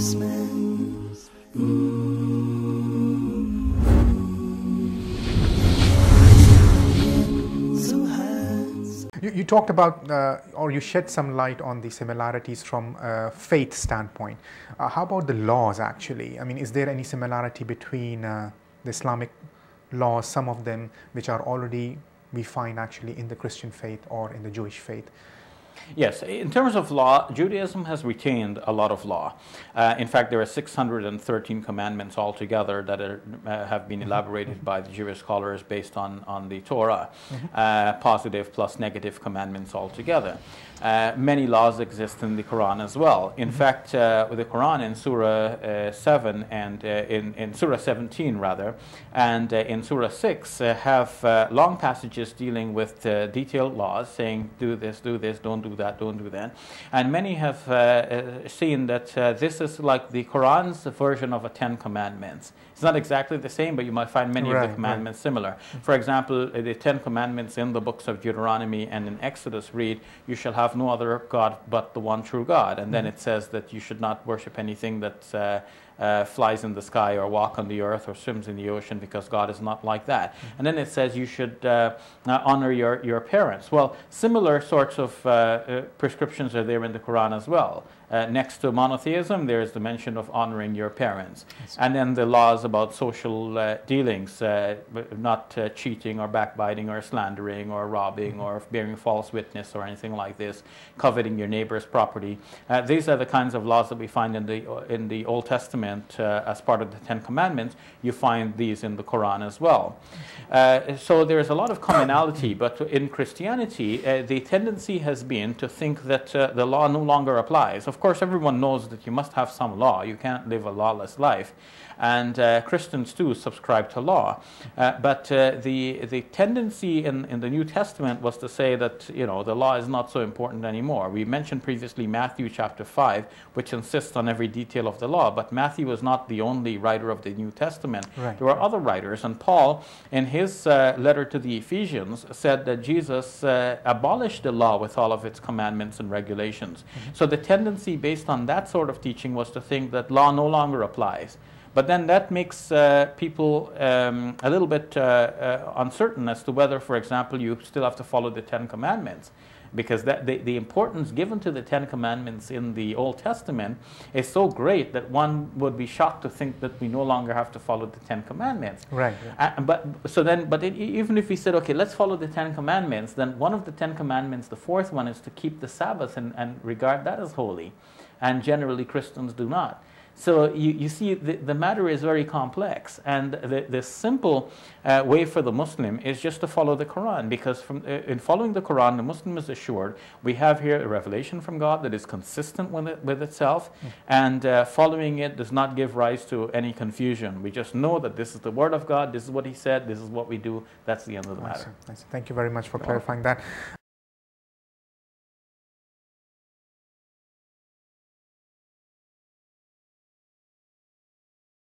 You talked about, or you shed some light on the similarities from a faith standpoint. How about the laws actually? I mean, is there any similarity between the Islamic laws, some of them which are already we find actually in the Christian faith or in the Jewish faith? Yes, in terms of law, Judaism has retained a lot of law. In fact, there are 613 commandments altogether that have been elaborated by the Jewish scholars based on the Torah, positive plus negative commandments altogether. Many laws exist in the Quran as well. In fact, the Quran in Surah 7 and in Surah 17 rather, and in Surah 6 have long passages dealing with detailed laws saying do this, don't do that, don't do that. And many have seen that this is like the Quran's version of a 10 Commandments. It's not exactly the same, but you might find many of the commandments similar. For example, the 10 Commandments in the books of Deuteronomy and in Exodus read, you shall have no other God but the one true God. And then it says that you should not worship anything that flies in the sky or walk on the earth or swims in the ocean, because God is not like that. And then it says you should honor your parents. Well, similar sorts of prescriptions are there in the Quran as well. Next to monotheism, there is the mention of honoring your parents. And then the laws about social dealings, not cheating or backbiting or slandering or robbing or bearing false witness or anything like this, coveting your neighbor's property. These are the kinds of laws that we find in the Old Testament as part of the 10 Commandments. You find these in the Quran as well. So there is a lot of commonality, but in Christianity, the tendency has been to think that the law no longer applies. Of course, everyone knows that you must have some law. You can't live a lawless life. And Christians too subscribe to law. But the tendency in the New Testament was to say that, you know, the law is not so important anymore. We mentioned previously Matthew chapter 5, which insists on every detail of the law. But Matthew was not the only writer of the New Testament. There were other writers. And Paul, in his letter to the Ephesians, said that Jesus abolished the law with all of its commandments and regulations. So the tendency based on that sort of teaching was to think that law no longer applies. But then that makes people a little bit uncertain as to whether, for example, you still have to follow the 10 Commandments. Because the importance given to the 10 Commandments in the Old Testament is so great that one would be shocked to think that we no longer have to follow the 10 Commandments. But even if we said, okay, let's follow the 10 Commandments, then one of the 10 Commandments, the fourth one, is to keep the Sabbath and regard that as holy. And generally Christians do not. So you see, the matter is very complex, and the simple way for the Muslim is just to follow the Quran, because in following the Quran, the Muslim is assured we have here a revelation from God that is consistent with itself, and following it does not give rise to any confusion. We just know that this is the Word of God, this is what He said, this is what we do, that's the end of the matter. Thank you very much for clarifying that.